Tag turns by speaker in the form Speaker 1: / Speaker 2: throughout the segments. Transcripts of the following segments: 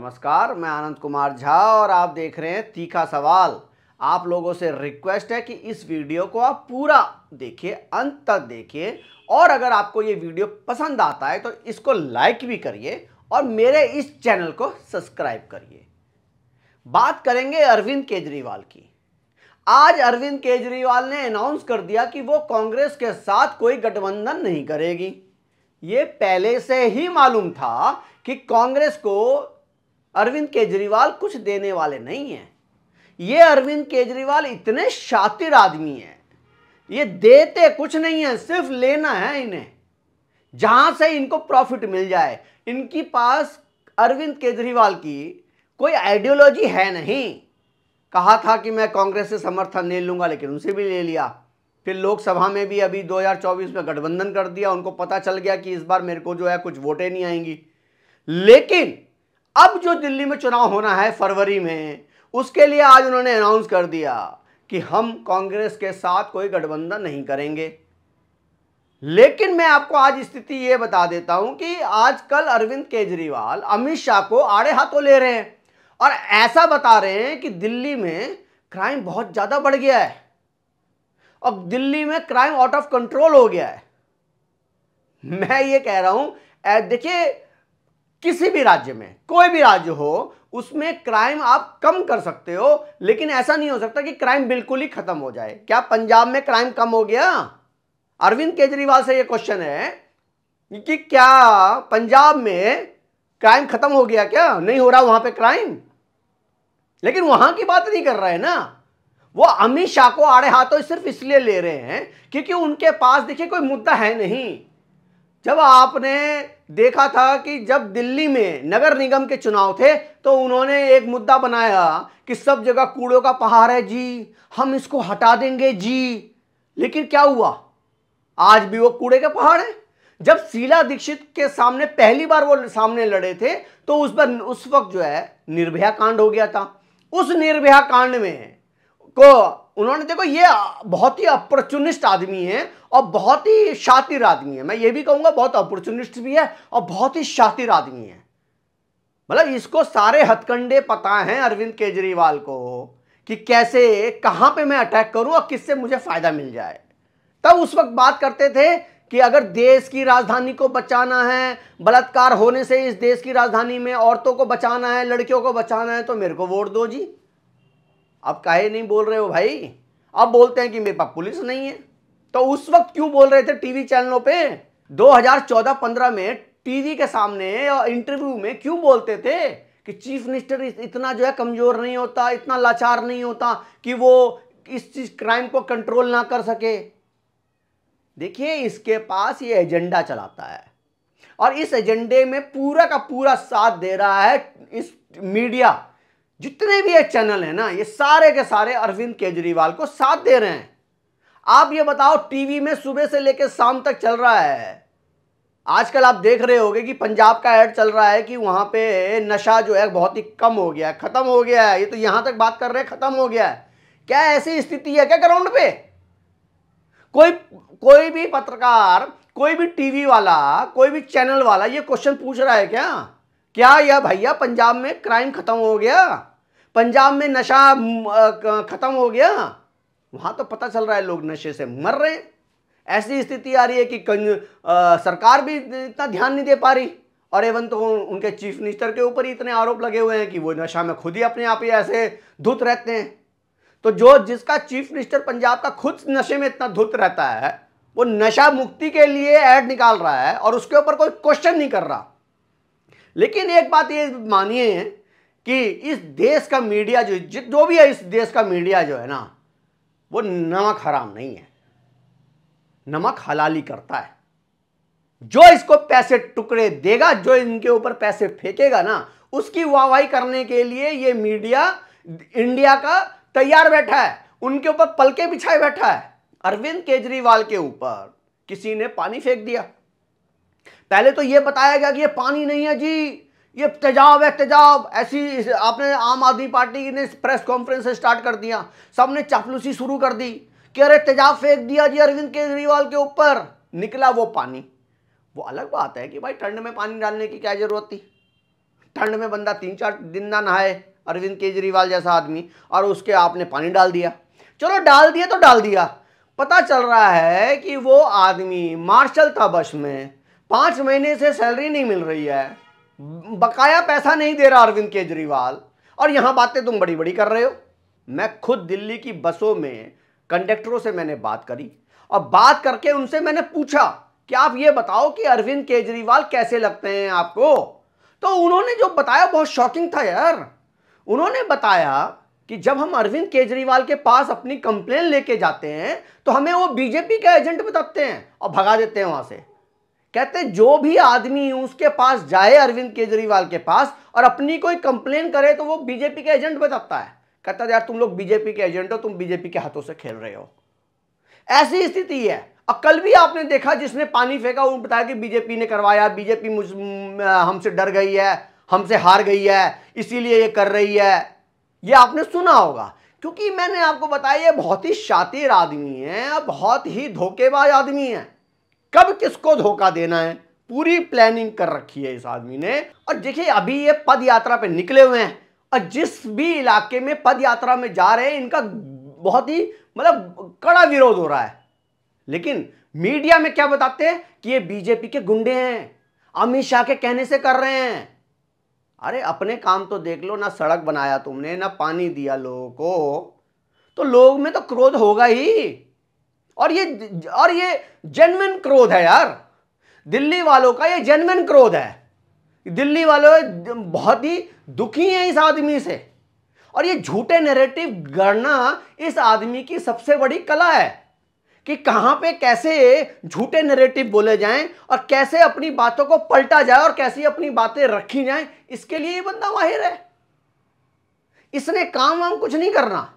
Speaker 1: नमस्कार, मैं आनंद कुमार झा और आप देख रहे हैं तीखा सवाल। आप लोगों से रिक्वेस्ट है कि इस वीडियो को आप पूरा देखिए, अंत तक देखिए और अगर आपको ये वीडियो पसंद आता है तो इसको लाइक भी करिए और मेरे इस चैनल को सब्सक्राइब करिए। बात करेंगे अरविंद केजरीवाल की। आज अरविंद केजरीवाल ने अनाउंस कर दिया कि वो कांग्रेस के साथ कोई गठबंधन नहीं करेगी। ये पहले से ही मालूम था कि कांग्रेस को अरविंद केजरीवाल कुछ देने वाले नहीं हैं। ये अरविंद केजरीवाल इतने शातिर आदमी हैं, ये देते कुछ नहीं है, सिर्फ लेना है इन्हें, जहां से इनको प्रॉफिट मिल जाए। इनकी पास अरविंद केजरीवाल की कोई आइडियोलॉजी है नहीं। कहा था कि मैं कांग्रेस से समर्थन ले लूंगा, लेकिन उनसे भी ले लिया। फिर लोकसभा में भी अभी 2024 में गठबंधन कर दिया। उनको पता चल गया कि इस बार मेरे को जो है कुछ वोटें नहीं आएंगी। लेकिन अब जो दिल्ली में चुनाव होना है फरवरी में, उसके लिए आज उन्होंने अनाउंस कर दिया कि हम कांग्रेस के साथ कोई गठबंधन नहीं करेंगे। लेकिन मैं आपको आज स्थिति यह बता देता हूं कि आजकल अरविंद केजरीवाल अमित शाह को आड़े हाथों ले रहे हैं और ऐसा बता रहे हैं कि दिल्ली में क्राइम बहुत ज्यादा बढ़ गया है और दिल्ली में क्राइम आउट ऑफ कंट्रोल हो गया है। मैं ये कह रहा हूं, देखिए, किसी भी राज्य में, कोई भी राज्य हो, उसमें क्राइम आप कम कर सकते हो, लेकिन ऐसा नहीं हो सकता कि क्राइम बिल्कुल ही खत्म हो जाए। क्या पंजाब में क्राइम कम हो गया? अरविंद केजरीवाल से यह क्वेश्चन है कि क्या पंजाब में क्राइम खत्म हो गया? क्या नहीं हो रहा वहां पे क्राइम? लेकिन वहां की बात नहीं कर रहे हैं ना। वो अमित शाह को आड़े हाथों सिर्फ इसलिए ले रहे हैं क्योंकि उनके पास देखिए कोई मुद्दा है नहीं। जब आपने देखा था कि जब दिल्ली में नगर निगम के चुनाव थे तो उन्होंने एक मुद्दा बनाया कि सब जगह कूड़ों का पहाड़ है जी, हम इसको हटा देंगे जी। लेकिन क्या हुआ? आज भी वो कूड़े के पहाड़ है। जब शीला दीक्षित के सामने पहली बार वो सामने लड़े थे तो उस वक्त जो है निर्भया कांड हो गया था। उस निर्भया कांड में को उन्होंने, देखो, ये बहुत ही अपॉर्चुनिस्ट आदमी है और बहुत ही शातिर आदमी है। मैं ये भी कहूंगा बहुत अपॉर्चुनिस्ट भी है और बहुत ही शातिर आदमी है। मतलब इसको सारे हथकंडे पता हैं अरविंद केजरीवाल को कि कैसे, कहां पे मैं अटैक करूं और किससे मुझे फायदा मिल जाए। तब उस वक्त बात करते थे कि अगर देश की राजधानी को बचाना है, बलात्कार होने से इस देश की राजधानी में औरतों को बचाना है, लड़कियों को बचाना है, तो मेरे को वोट दो जी। अब काहे नहीं बोल रहे हो भाई? अब बोलते हैं कि मेरे पास पुलिस नहीं है। तो उस वक्त क्यों बोल रहे थे टीवी चैनलों पे? 2014-15 में टीवी के सामने इंटरव्यू में क्यों बोलते थे कि चीफ मिनिस्टर इतना जो है कमजोर नहीं होता, इतना लाचार नहीं होता कि वो इस चीज क्राइम को कंट्रोल ना कर सके। देखिए, इसके पास ये एजेंडा चलाता है और इस एजेंडे में पूरा का पूरा साथ दे रहा है इस मीडिया। जितने भी ये चैनल है ना, ये सारे के सारे अरविंद केजरीवाल को साथ दे रहे हैं। आप ये बताओ, टीवी में सुबह से लेकर शाम तक चल रहा है। आजकल आप देख रहे होंगे कि पंजाब का ऐड चल रहा है कि वहां पे नशा जो है बहुत ही कम हो गया है, खत्म हो गया है। ये तो यहां तक बात कर रहे हैं खत्म हो गया है। क्या ऐसी स्थिति है क्या ग्राउंड पे? कोई भी पत्रकार, कोई भी टीवी वाला, कोई भी चैनल वाला ये क्वेश्चन पूछ रहा है क्या यह भैया पंजाब में क्राइम खत्म हो गया, पंजाब में नशा खत्म हो गया? वहां तो पता चल रहा है लोग नशे से मर रहे हैं। ऐसी स्थिति आ रही है कि सरकार भी इतना ध्यान नहीं दे पा रही और एवं तो उनके चीफ मिनिस्टर के ऊपर ही इतने आरोप लगे हुए हैं कि वो नशा में खुद ही अपने आप ही ऐसे धुत रहते हैं। तो जिसका चीफ मिनिस्टर पंजाब का खुद नशे में इतना धुत रहता है, वो नशा मुक्ति के लिए ऐड निकाल रहा है और उसके ऊपर कोई क्वेश्चन नहीं कर रहा। लेकिन एक बात ये मानिए कि इस देश का मीडिया जो भी है, इस देश का मीडिया जो है ना, वो नमक हराम नहीं है, नमक हलाली करता है। जो इसको पैसे टुकड़े देगा, जो इनके ऊपर पैसे फेंकेगा ना, उसकी वाहवाही करने के लिए ये मीडिया इंडिया का तैयार बैठा है, उनके ऊपर पलके बिछाए बैठा है। अरविंद केजरीवाल के ऊपर किसी ने पानी फेंक दिया। पहले तो यह बताया गया कि ये पानी नहीं है जी, ये तेजाब है, तेजाब। ऐसी आपने आम आदमी पार्टी ने प्रेस कॉन्फ्रेंस स्टार्ट कर दिया, सबने चापलूसी शुरू कर दी कि अरे तेजाब फेंक दिया जी अरविंद केजरीवाल के ऊपर, निकला वो पानी। वो अलग बात है कि भाई ठंड में पानी डालने की क्या जरूरत थी, ठंड में बंदा 3-4 दिन ना नहाए, अरविंद केजरीवाल जैसा आदमी, और उसके आपने पानी डाल दिया। चलो डाल दिया तो डाल दिया, पता चल रहा है कि वो आदमी मार्शल था बस में, 5 महीने से सैलरी नहीं मिल रही है, बकाया पैसा नहीं दे रहा अरविंद केजरीवाल, और यहां बातें तुम बड़ी बड़ी कर रहे हो। मैं खुद दिल्ली की बसों में कंडक्टरों से मैंने बात करी, और बात करके उनसे मैंने पूछा कि आप ये बताओ कि अरविंद केजरीवाल कैसे लगते हैं आपको। तो उन्होंने जो बताया बहुत शॉकिंग था यार। उन्होंने बताया कि जब हम अरविंद केजरीवाल के पास अपनी कंप्लेन लेके जाते हैं तो हमें वो बीजेपी का एजेंट बताते हैं और भगा देते हैं वहां से। कहते जो भी आदमी उसके पास जाए अरविंद केजरीवाल के पास और अपनी कोई कंप्लेन करे तो वो बीजेपी के एजेंट बताता है। कहता है यार तुम लोग बीजेपी के एजेंट हो, तुम बीजेपी के हाथों से खेल रहे हो। ऐसी स्थिति है। अब कल भी आपने देखा जिसने पानी फेंका वो बताया कि बीजेपी ने करवाया, बीजेपी हमसे डर गई है, हमसे हार गई है, इसीलिए ये कर रही है। ये आपने सुना होगा, क्योंकि मैंने आपको बताया ये बहुत ही शातिर आदमी है, बहुत ही धोखेबाज आदमी है। कब किसको धोखा देना है पूरी प्लानिंग कर रखी है इस आदमी ने। और देखिए अभी ये पद यात्रा पे निकले हुए हैं, और जिस भी इलाके में पद यात्रा में जा रहे हैं इनका बहुत ही मतलब कड़ा विरोध हो रहा है। लेकिन मीडिया में क्या बताते हैं कि ये बीजेपी के गुंडे हैं, अमित शाह के कहने से कर रहे हैं। अरे अपने काम तो देख लो, ना सड़क बनाया तुमने, ना पानी दिया लोगों को, तो लोग में तो क्रोध होगा ही। और ये जेन्युइन क्रोध है यार, दिल्ली वालों का ये जेन्युइन क्रोध है। दिल्ली वालों बहुत ही दुखी हैं इस आदमी से, और ये झूठे नैरेटिव गढ़ना इस आदमी की सबसे बड़ी कला है कि कहां पे कैसे झूठे नैरेटिव बोले जाएं और कैसे अपनी बातों को पलटा जाए और कैसे अपनी बातें रखी जाएं, इसके लिए ये बंदा माहिर है। इसने काम वाम कुछ नहीं करना।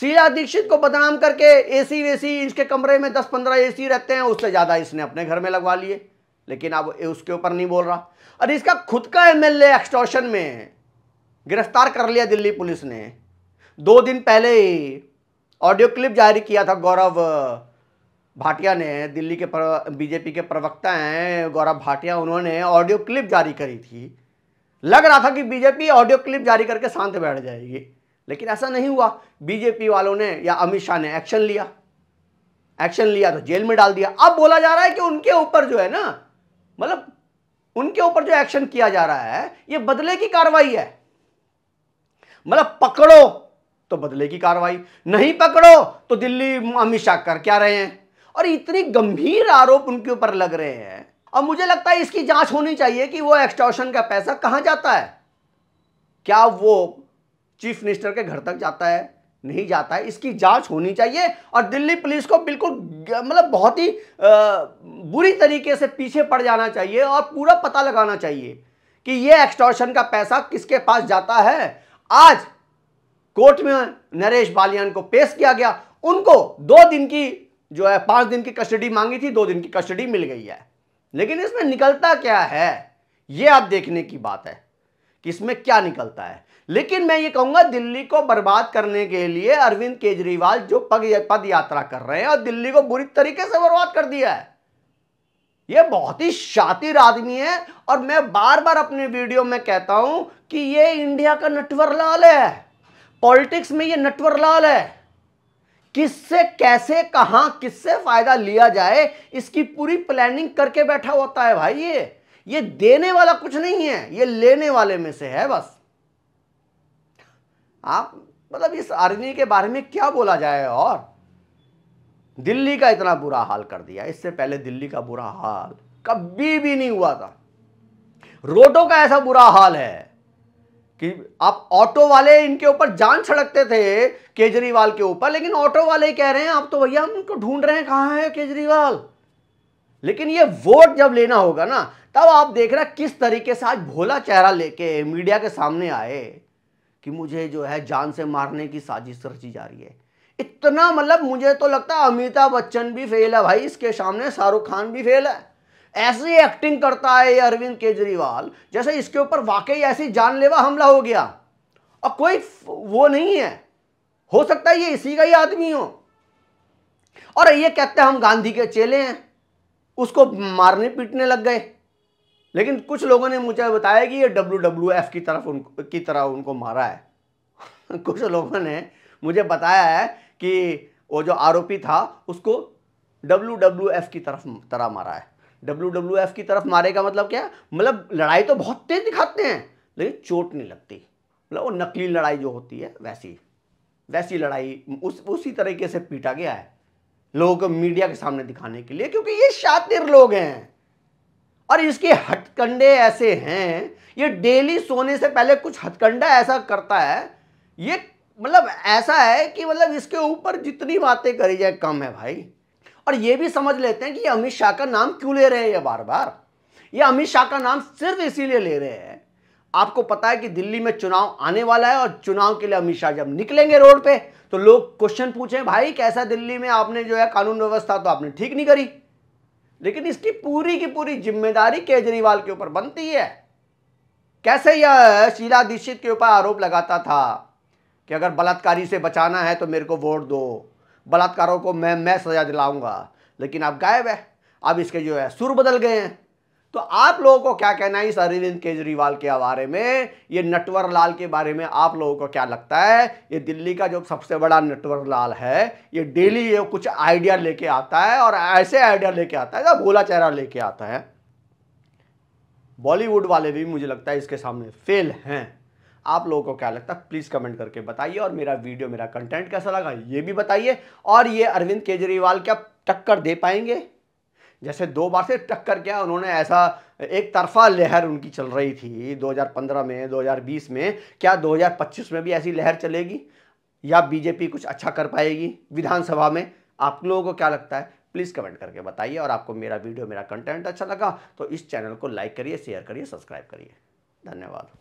Speaker 1: शीला दीक्षित को बदनाम करके एसी वेसी, इसके कमरे में 10-15 एसी रहते हैं, उससे ज्यादा इसने अपने घर में लगवा लिए, लेकिन अब उसके ऊपर नहीं बोल रहा। और इसका खुद का एमएलए एक्सटॉर्शन में गिरफ्तार कर लिया दिल्ली पुलिस ने। 2 दिन पहले ऑडियो क्लिप जारी किया था गौरव भाटिया ने, दिल्ली के बीजेपी के प्रवक्ता हैं गौरव भाटिया, उन्होंने ऑडियो क्लिप जारी करी थी। लग रहा था कि बीजेपी ऑडियो क्लिप जारी करके शांत बैठ जाएगी, लेकिन ऐसा नहीं हुआ। बीजेपी वालों ने या अमित शाह ने एक्शन लिया तो जेल में डाल दिया। अब बोला जा रहा है कि उनके ऊपर जो है ना, मतलब उनके ऊपर जो एक्शन किया जा रहा है ये बदले की कार्रवाई है। मतलब पकड़ो तो बदले की कार्रवाई, नहीं पकड़ो तो दिल्ली अमित शाह कर क्या रहे हैं। और इतनी गंभीर आरोप उनके ऊपर लग रहे हैं। अब मुझे लगता है इसकी जांच होनी चाहिए कि वो एक्सटॉर्शन का पैसा कहां जाता है। क्या वो चीफ मिनिस्टर के घर तक जाता है, नहीं जाता है, इसकी जांच होनी चाहिए। और दिल्ली पुलिस को बिल्कुल मतलब बहुत ही बुरी तरीके से पीछे पड़ जाना चाहिए और पूरा पता लगाना चाहिए कि ये एक्सटॉर्शन का पैसा किसके पास जाता है। आज कोर्ट में नरेश बालियान को पेश किया गया, उनको 2 दिन की जो है 5 दिन की कस्टडी मांगी थी, 2 दिन की कस्टडी मिल गई है। लेकिन इसमें निकलता क्या है ये आप देखने की बात है कि इसमें क्या निकलता है। लेकिन मैं ये कहूंगा दिल्ली को बर्बाद करने के लिए अरविंद केजरीवाल जो पद यात्रा कर रहे हैं और दिल्ली को बुरी तरीके से बर्बाद कर दिया है। ये बहुत ही शातिर आदमी है, और मैं बार बार अपने वीडियो में कहता हूं कि ये इंडिया का नटवरलाल है। पॉलिटिक्स में ये नटवरलाल है। किससे कैसे कहां किससे फायदा लिया जाए इसकी पूरी प्लानिंग करके बैठा होता है भाई। ये देने वाला कुछ नहीं है, ये लेने वाले में से है बस। आप मतलब इस आर्मी के बारे में क्या बोला जाए। और दिल्ली का इतना बुरा हाल कर दिया, इससे पहले दिल्ली का बुरा हाल कभी भी नहीं हुआ था। रोडों का ऐसा बुरा हाल है कि आप ऑटो वाले इनके ऊपर जान छिड़कते थे केजरीवाल के ऊपर, लेकिन ऑटो वाले ही कह रहे हैं आप तो भैया हम उनको ढूंढ रहे हैं कहां है केजरीवाल। लेकिन ये वोट जब लेना होगा ना, तब आप देख रहे किस तरीके से आज भोला चेहरा लेके मीडिया के सामने आए कि मुझे जो है जान से मारने की साजिश रची जा रही है। इतना मतलब मुझे तो लगता है अमिताभ बच्चन भी फेल है भाई इसके सामने, शाहरुख खान भी फेल है। ऐसी एक्टिंग करता है ये अरविंद केजरीवाल जैसे इसके ऊपर वाकई ऐसी जानलेवा हमला हो गया और कोई वो नहीं है। हो सकता है ये इसी का ही आदमी हो। और ये कहते हैं हम गांधी के चेले हैं, उसको मारने पीटने लग गए। लेकिन कुछ लोगों ने मुझे बताया कि ये WWF की तरह उनको मारा है। कुछ लोगों ने मुझे बताया है कि वो जो आरोपी था उसको WWF की तरह मारा है। WWF की तरफ मारे का मतलब क्या? मतलब लड़ाई तो बहुत तेज दिखाते हैं लेकिन चोट नहीं लगती। मतलब वो नकली लड़ाई जो होती है वैसी लड़ाई उसी तरीके से पीटा गया है लोगों को मीडिया के सामने दिखाने के लिए, क्योंकि ये शातिर लोग हैं और इसके हथकंडे ऐसे हैं। ये डेली सोने से पहले कुछ हथकंडा ऐसा करता है, ये मतलब ऐसा है कि मतलब इसके ऊपर जितनी बातें करी जाए कम है भाई। और ये भी समझ लेते हैं कि ये अमित शाह का नाम क्यों ले रहे हैं ये बार बार। ये अमित शाह का नाम सिर्फ इसीलिए ले रहे हैं, आपको पता है कि दिल्ली में चुनाव आने वाला है और चुनाव के लिए अमित शाह जब निकलेंगे रोड पे तो लोग क्वेश्चन पूछें, भाई कैसा दिल्ली में आपने जो है कानून व्यवस्था तो आपने ठीक नहीं करी। लेकिन इसकी पूरी की पूरी जिम्मेदारी केजरीवाल के ऊपर बनती है। कैसे यह शीला दीक्षित के ऊपर आरोप लगाता था कि अगर बलात्कारी से बचाना है तो मेरे को वोट दो, बलात्कारों को मैं सजा दिलाऊंगा, लेकिन अब गायब है। अब इसके जो है सुर बदल गए हैं। तो आप लोगों को क्या कहना है इस अरविंद केजरीवाल के बारे में, ये नटवर लाल के बारे में आप लोगों को क्या लगता है? ये दिल्ली का जो सबसे बड़ा नटवर लाल है, ये डेली ये कुछ आइडिया लेके आता है और ऐसे आइडिया लेके आता है जो भोला चेहरा लेके आता है। बॉलीवुड वाले भी मुझे लगता है इसके सामने फेल हैं। आप लोगों को क्या लगता है प्लीज़ कमेंट करके बताइए, और मेरा वीडियो मेरा कंटेंट कैसा लगा ये भी बताइए। और ये अरविंद केजरीवाल क्या टक्कर दे पाएंगे? जैसे 2 बार से टक्कर क्या उन्होंने ऐसा एक तरफा लहर उनकी चल रही थी 2015 में, 2020 में, क्या 2025 में भी ऐसी लहर चलेगी या बीजेपी कुछ अच्छा कर पाएगी विधानसभा में? आप लोगों को क्या लगता है प्लीज़ कमेंट करके बताइए। और आपको मेरा वीडियो मेरा कंटेंट अच्छा लगा तो इस चैनल को लाइक करिए, शेयर करिए, सब्सक्राइब करिए। धन्यवाद।